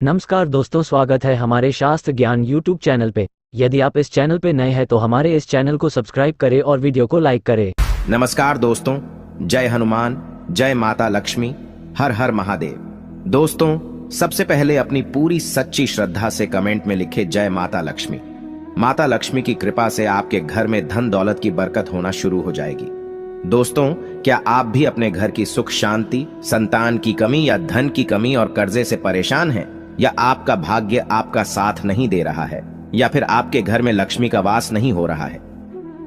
नमस्कार दोस्तों, स्वागत है हमारे शास्त्र ज्ञान यूट्यूब चैनल पे। यदि आप इस चैनल पे नए हैं तो हमारे इस चैनल को सब्सक्राइब करें और वीडियो को लाइक करें। नमस्कार दोस्तों, जय हनुमान, जय माता लक्ष्मी, हर हर महादेव। दोस्तों, सबसे पहले अपनी पूरी सच्ची श्रद्धा से कमेंट में लिखे जय माता लक्ष्मी। माता लक्ष्मी की कृपा से आपके घर में धन दौलत की बरकत होना शुरू हो जाएगी। दोस्तों, क्या आप भी अपने घर की सुख शांति, संतान की कमी या धन की कमी और कर्जे से परेशान हैं? या आपका भाग्य आपका साथ नहीं दे रहा है, या फिर आपके घर में लक्ष्मी का वास नहीं हो रहा है,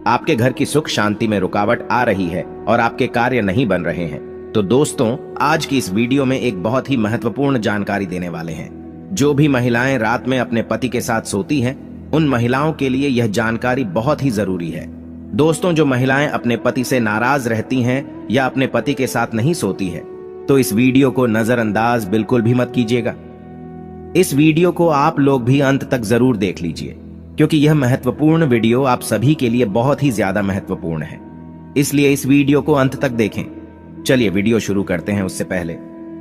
आपके घर की सुख शांति में रुकावट आ रही है और आपके कार्य नहीं बन रहे हैं? तो दोस्तों, आज की इस वीडियो में एक बहुत ही महत्वपूर्ण जानकारी देने वाले हैं। जो भी महिलाएं रात में अपने पति के साथ सोती हैं, उन महिलाओं के लिए यह जानकारी बहुत ही जरूरी है। दोस्तों, जो महिलाएं अपने पति से नाराज रहती हैं या अपने पति के साथ नहीं सोती है, तो इस वीडियो को नजरअंदाज बिल्कुल भी मत कीजिएगा। इस वीडियो को आप लोग भी अंत तक जरूर देख लीजिए, क्योंकि यह महत्वपूर्ण वीडियो आप सभी के लिए बहुत ही ज्यादा महत्वपूर्ण है। इसलिए इस वीडियो को अंत तक देखें। चलिए वीडियो शुरू करते हैं। उससे पहले,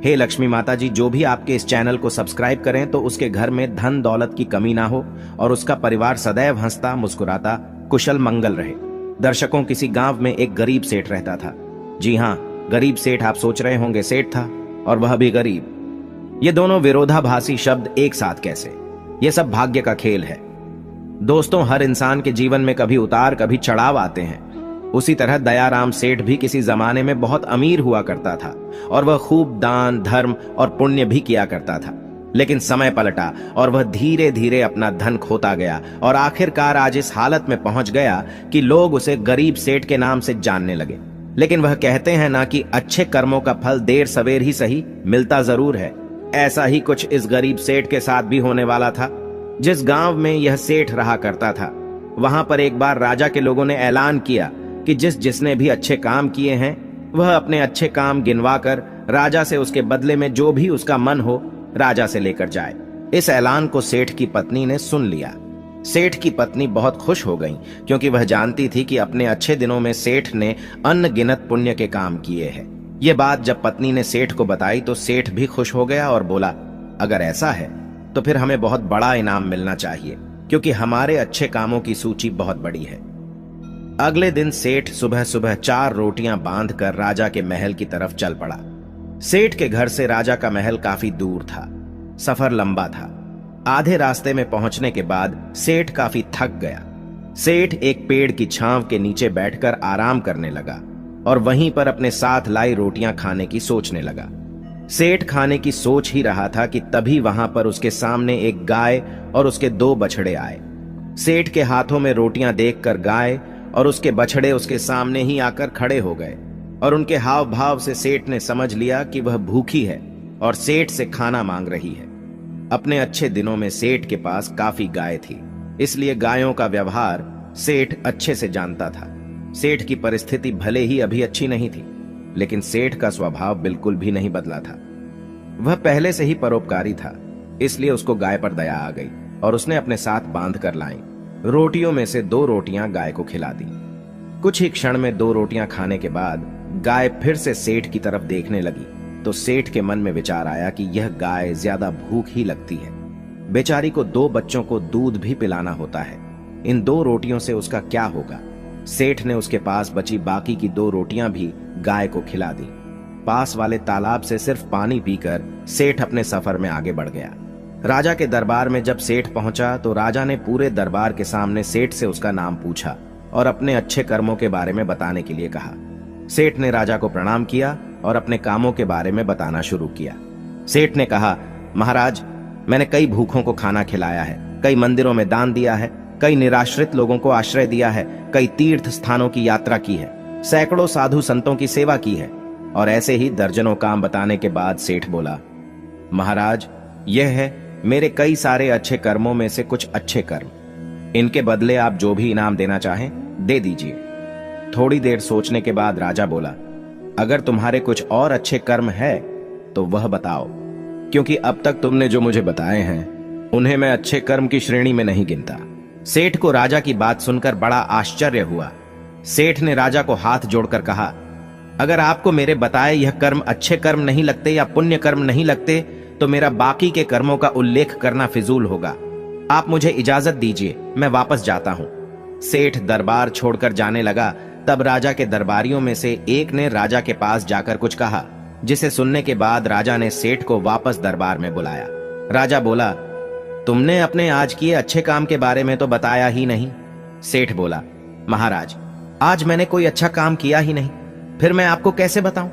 हे लक्ष्मी माता जी, जो भी आपके इस चैनल को सब्सक्राइब करें तो उसके घर में धन दौलत की कमी ना हो और उसका परिवार सदैव हंसता मुस्कुराता कुशल मंगल रहे। दर्शकों, किसी गांव में एक गरीब सेठ रहता था। जी हाँ, गरीब सेठ। आप सोच रहे होंगे सेठ था और वह भी गरीब। ये दोनों विरोधाभासी शब्द एक साथ कैसे? ये सब भाग्य का खेल है। दोस्तों, हर इंसान के जीवन में कभी उतार कभी चढ़ाव आते हैं। उसी तरह दयाराम सेठ भी किसी जमाने में बहुत अमीर हुआ करता था और वह खूब दान धर्म और पुण्य भी किया करता था। लेकिन समय पलटा और वह धीरे धीरे अपना धन खोता गया और आखिरकार आज इस हालत में पहुंच गया कि लोग उसे गरीब सेठ के नाम से जानने लगे। लेकिन वह कहते हैं ना कि अच्छे कर्मों का फल देर सवेर ही सही, मिलता जरूर है। ऐसा ही कुछ इस गरीब सेठ के साथ भी होने वाला था। जिस गांव में यह सेठ रहा करता था, वहां पर एक बार राजा के लोगों ने ऐलान किया कि जिसने भी अच्छे काम किए हैं, वह अपने अच्छे काम गिनवाकर राजा से उसके बदले में जो भी उसका मन हो राजा से लेकर जाए। इस ऐलान को सेठ की पत्नी ने सुन लिया। सेठ की पत्नी बहुत खुश हो गई, क्योंकि वह जानती थी कि अपने अच्छे दिनों में सेठ ने अनगिनत पुण्य के काम किए हैं। यह बात जब पत्नी ने सेठ को बताई तो सेठ भी खुश हो गया और बोला, अगर ऐसा है तो फिर हमें बहुत बड़ा इनाम मिलना चाहिए, क्योंकि हमारे अच्छे कामों की सूची बहुत बड़ी है। अगले दिन सेठ सुबह सुबह 4 रोटियां बांधकर राजा के महल की तरफ चल पड़ा। सेठ के घर से राजा का महल काफी दूर था। सफर लंबा था। आधे रास्ते में पहुंचने के बाद सेठ काफी थक गया। सेठ एक पेड़ की छांव के नीचे बैठकर आराम करने लगा और वहीं पर अपने साथ लाई रोटियां खाने की सोचने लगा। सेठ खाने की सोच ही रहा था कि तभी वहां पर उसके सामने एक गाय और उसके 2 बछड़े आए। सेठ के हाथों में रोटियां देखकर गाय और उसके बछड़े उसके सामने ही आकर खड़े हो गए और उनके हाव भाव से सेठ ने समझ लिया कि वह भूखी है और सेठ से खाना मांग रही है। अपने अच्छे दिनों में सेठ के पास काफी गाय थी, इसलिए गायों का व्यवहार सेठ अच्छे से जानता था। सेठ की परिस्थिति भले ही अभी अच्छी नहीं थी, लेकिन सेठ का स्वभाव बिल्कुल भी नहीं बदला था। वह पहले से ही परोपकारी था, इसलिए उसको गाय पर दया आ गई और उसने अपने साथ बांध कर लाई। रोटियों में से 2 रोटियां गाय को खिला दी। कुछ ही क्षण में 2 रोटियां खाने के बाद गाय फिर से सेठ की तरफ देखने लगी तो सेठ के मन में विचार आया कि यह गाय ज्यादा भूख ही लगती है। बेचारी को 2 बच्चों को दूध भी पिलाना होता है। इन 2 रोटियों से उसका क्या होगा? सेठ ने उसके पास बची बाकी की 2 रोटियां भी गाय को खिला दी। पास वाले तालाब से सिर्फ पानी पीकर सेठ अपने सफर में आगे बढ़ गया। राजा के दरबार में जब सेठ पहुंचा तो राजा ने पूरे दरबार के सामने सेठ से उसका नाम पूछा और अपने अच्छे कर्मों के बारे में बताने के लिए कहा। सेठ ने राजा को प्रणाम किया और अपने कामों के बारे में बताना शुरू किया। सेठ ने कहा, महाराज, मैंने कई भूखों को खाना खिलाया है, कई मंदिरों में दान दिया है, कई निराश्रित लोगों को आश्रय दिया है, कई तीर्थ स्थानों की यात्रा की है, सैकड़ों साधु संतों की सेवा की है। और ऐसे ही दर्जनों काम बताने के बाद सेठ बोला, महाराज, यह है मेरे कई सारे अच्छे कर्मों में से कुछ अच्छे कर्म। इनके बदले आप जो भी इनाम देना चाहें दे दीजिए। थोड़ी देर सोचने के बाद राजा बोला, अगर तुम्हारे कुछ और अच्छे कर्म है तो वह बताओ, क्योंकि अब तक तुमने जो मुझे बताए हैं उन्हें मैं अच्छे कर्म की श्रेणी में नहीं गिनता। सेठ को राजा की बात सुनकर बड़ा आश्चर्य हुआ। सेठ ने राजा को हाथ जोड़कर कहा, अगर आपको मेरे बताए यह कर्म अच्छे कर्म नहीं लगते या पुण्य कर्म नहीं लगते तो मेरा बाकी के कर्मों का उल्लेख करना फिजूल होगा। आप मुझे इजाजत दीजिए, मैं वापस जाता हूं। सेठ दरबार छोड़कर जाने लगा। तब राजा के दरबारियों में से एक ने राजा के पास जाकर कुछ कहा, जिसे सुनने के बाद राजा ने सेठ को वापस दरबार में बुलाया। राजा बोला, तुमने अपने आज किए अच्छे काम के बारे में तो बताया ही नहीं। सेठ बोला, महाराज, आज मैंने कोई अच्छा काम किया ही नहीं, फिर मैं आपको कैसे बताऊं?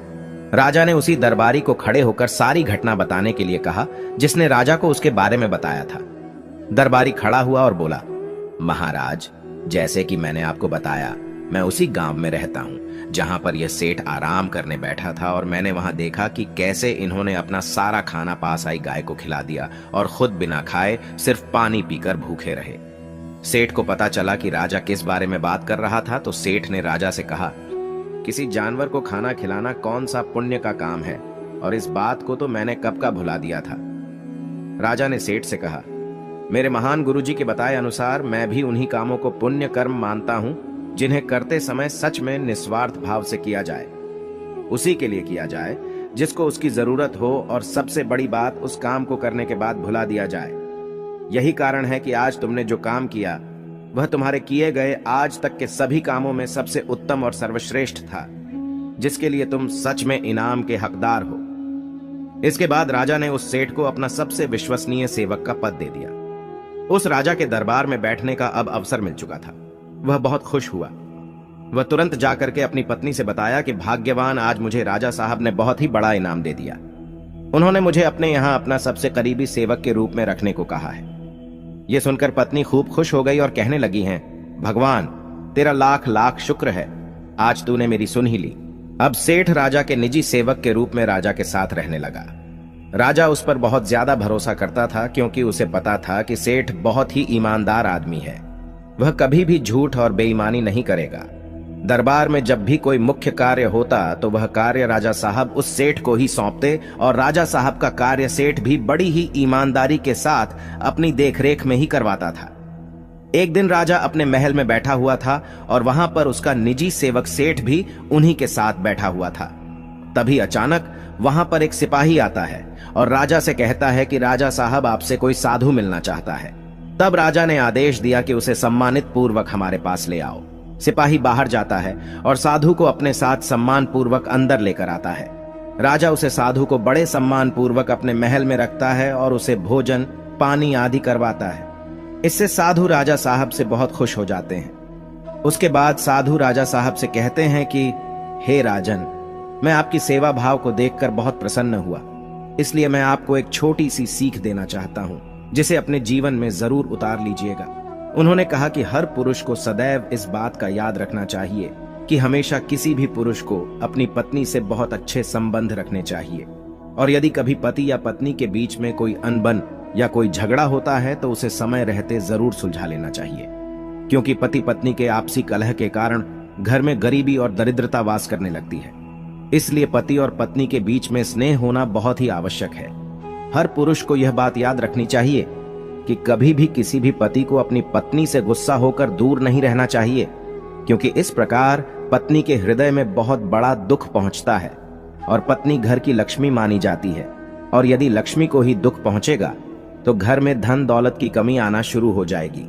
राजा ने उसी दरबारी को खड़े होकर सारी घटना बताने के लिए कहा जिसने राजा को उसके बारे में बताया था। दरबारी खड़ा हुआ और बोला, महाराज, जैसे कि मैंने आपको बताया, मैं उसी गांव में रहता हूं जहां पर यह सेठ आराम करने बैठा था, और मैंने वहां देखा कि कैसे इन्होंने अपना सारा खाना पास आई गाय को खिला दिया और खुद बिना खाए सिर्फ पानी पीकर भूखे रहे। सेठ को पता चला कि राजा किस बारे में बात कर रहा था, तो सेठ ने राजा से कहा, किसी जानवर को खाना खिलाना कौन सा पुण्य का काम है, और इस बात को तो मैंने कब का भुला दिया था। राजा ने सेठ से कहा, मेरे महान गुरुजी के बताए अनुसार मैं भी उन्हीं कामों को पुण्य कर्म मानता हूं जिन्हें करते समय सच में निस्वार्थ भाव से किया जाए, उसी के लिए किया जाए जिसको उसकी जरूरत हो, और सबसे बड़ी बात, उस काम को करने के बाद भुला दिया जाए। यही कारण है कि आज तुमने जो काम किया वह तुम्हारे किए गए आज तक के सभी कामों में सबसे उत्तम और सर्वश्रेष्ठ था, जिसके लिए तुम सच में इनाम के हकदार हो। इसके बाद राजा ने उस सेठ को अपना सबसे विश्वसनीय सेवक का पद दे दिया। उस राजा के दरबार में बैठने का अब अवसर मिल चुका था। वह बहुत खुश हुआ। वह तुरंत जाकर के अपनी पत्नी से बताया कि भाग्यवान, आज मुझे राजा साहब ने बहुत ही बड़ा इनाम दे दिया। उन्होंने मुझे अपने यहां अपना सबसे करीबी सेवक के रूप में रखने को कहा है। यह सुनकर पत्नी खूब खुश हो गई और कहने लगी हैं, भगवान, तेरा लाख लाख शुक्र है, आज तूने मेरी सुन ही ली। अब सेठ राजा के निजी सेवक के रूप में राजा के साथ रहने लगा। राजा उस पर बहुत ज्यादा भरोसा करता था, क्योंकि उसे पता था कि सेठ बहुत ही ईमानदार आदमी है। वह कभी भी झूठ और बेईमानी नहीं करेगा। दरबार में जब भी कोई मुख्य कार्य होता तो वह कार्य राजा साहब उस सेठ को ही सौंपते, और राजा साहब का कार्य सेठ भी बड़ी ही ईमानदारी के साथ अपनी देखरेख में ही करवाता था। एक दिन राजा अपने महल में बैठा हुआ था, और वहां पर उसका निजी सेवक सेठ भी उन्हीं के साथ बैठा हुआ था। तभी अचानक वहां पर एक सिपाही आता है और राजा से कहता है कि राजा साहब, आपसे कोई साधु मिलना चाहता है। तब राजा ने आदेश दिया कि उसे सम्मानित पूर्वक हमारे पास ले आओ। सिपाही बाहर जाता है और साधु को अपने साथ सम्मान पूर्वक अंदर लेकर आता है। राजा उसे साधु को बड़े सम्मान पूर्वक अपने महल में रखता है और उसे भोजन, पानी आदि करवाता है। इससे साधु राजा साहब से बहुत खुश हो जाते हैं। उसके बाद साधु राजा साहब से कहते हैं कि हे राजन, मैं आपकी सेवा भाव को देखकर बहुत प्रसन्न हुआ, इसलिए मैं आपको एक छोटी सी सीख देना चाहता हूं, जिसे अपने जीवन में जरूर उतार लीजिएगा। उन्होंने कहा कि हर पुरुष को सदैव इस बात का याद रखना चाहिए कि हमेशा किसी भी पुरुष को अपनी पत्नी से बहुत अच्छे संबंध रखने चाहिए, और यदि कभी पति या पत्नी के बीच में कोई अनबन या कोई झगड़ा होता है तो उसे समय रहते जरूर सुलझा लेना चाहिए, क्योंकि पति पत्नी के आपसी कलह के कारण घर में गरीबी और दरिद्रता वास करने लगती है। इसलिए पति और पत्नी के बीच में स्नेह होना बहुत ही आवश्यक है। हर पुरुष को यह बात याद रखनी चाहिए कि कभी भी किसी भी पति को अपनी पत्नी से गुस्सा होकर दूर नहीं रहना चाहिए, क्योंकि इस प्रकार पत्नी के हृदय में बहुत बड़ा दुख पहुंचता है, और पत्नी घर की लक्ष्मी मानी जाती है, और यदि लक्ष्मी को ही दुख पहुंचेगा तो घर में धन दौलत की कमी आना शुरू हो जाएगी,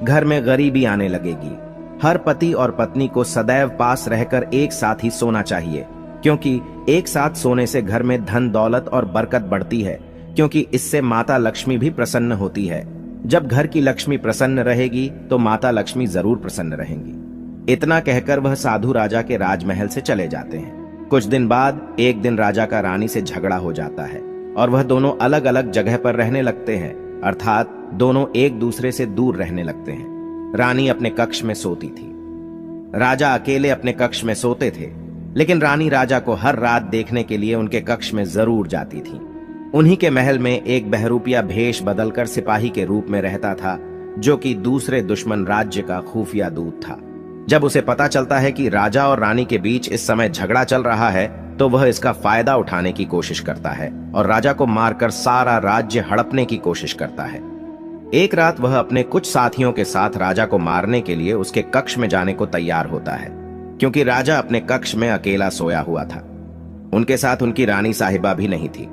घर में गरीबी आने लगेगी। हर पति और पत्नी को सदैव पास रहकर एक साथ ही सोना चाहिए, क्योंकि एक साथ सोने से घर में धन दौलत और बरकत बढ़ती है, क्योंकि इससे माता लक्ष्मी भी प्रसन्न होती है। जब घर की लक्ष्मी प्रसन्न रहेगी तो माता लक्ष्मी जरूर प्रसन्न रहेंगी। इतना कहकर वह साधु राजा के राजमहल से चले जाते हैं। कुछ दिन बाद एक दिन राजा का रानी से झगड़ा हो जाता है और वह दोनों अलग अलग जगह पर रहने लगते हैं, अर्थात दोनों एक दूसरे से दूर रहने लगते हैं। रानी अपने कक्ष में सोती थी, राजा अकेले अपने कक्ष में सोते थे, लेकिन रानी राजा को हर रात देखने के लिए उनके कक्ष में जरूर जाती थी। उन्हीं के महल में एक बहरूपिया भेष बदलकर सिपाही के रूप में रहता था, जो कि दूसरे दुश्मन राज्य का खुफिया दूत था। जब उसे पता चलता है कि राजा और रानी के बीच इस समय झगड़ा चल रहा है, तो वह इसका फायदा उठाने की कोशिश करता है और राजा को मारकर सारा राज्य हड़पने की कोशिश करता है। एक रात वह अपने कुछ साथियों के साथ राजा को मारने के लिए उसके कक्ष में जाने को तैयार होता है, क्योंकि राजा अपने कक्ष में अकेला सोया हुआ था। उनके साथ उनकी रानी साहिबा भी नहीं थी।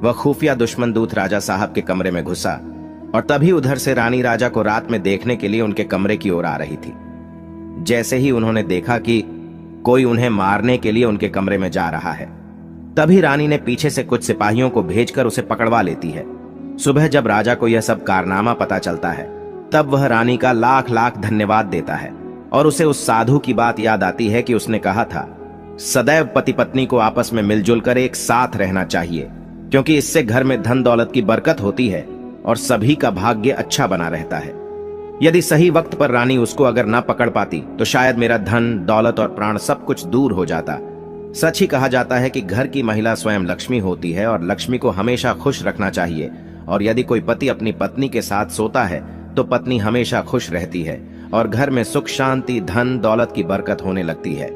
वह खुफिया दुश्मन दूत राजा साहब के कमरे में घुसा और तभी उधर से रानी राजा को रात में देखने के लिए उनके कमरे की ओर आ रही थी। जैसे ही उन्होंने देखा कि कोई उन्हें मारने के लिए उनके कमरे में जा रहा है, तभी रानी ने पीछे से कुछ सिपाहियों को भेजकर उसे पकड़वा लेती है। सुबह जब राजा को यह सब कारनामा पता चलता है, तब वह रानी का लाख लाख धन्यवाद देता है और उसे उस साधु की बात याद आती है कि उसने कहा था सदैव पति पत्नी को आपस में मिलजुल कर एक साथ रहना चाहिए, क्योंकि इससे घर में धन दौलत की बरकत होती है और सभी का भाग्य अच्छा बना रहता है। यदि सही वक्त पर रानी उसको अगर न पकड़ पाती तो शायद मेरा धन दौलत और प्राण सब कुछ दूर हो जाता। सच ही कहा जाता है कि घर की महिला स्वयं लक्ष्मी होती है और लक्ष्मी को हमेशा खुश रखना चाहिए, और यदि कोई पति अपनी पत्नी के साथ सोता है तो पत्नी हमेशा खुश रहती है और घर में सुख शांति धन दौलत की बरकत होने लगती है।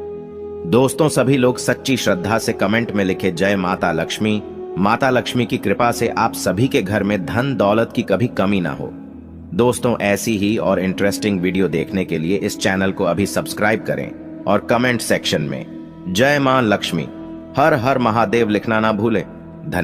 दोस्तों, सभी लोग सच्ची श्रद्धा से कमेंट में लिखे जय माता लक्ष्मी। माता लक्ष्मी की कृपा से आप सभी के घर में धन दौलत की कभी कमी ना हो। दोस्तों, ऐसी ही और इंटरेस्टिंग वीडियो देखने के लिए इस चैनल को अभी सब्सक्राइब करें और कमेंट सेक्शन में जय मां लक्ष्मी हर हर महादेव लिखना ना भूलें। धन्यवाद।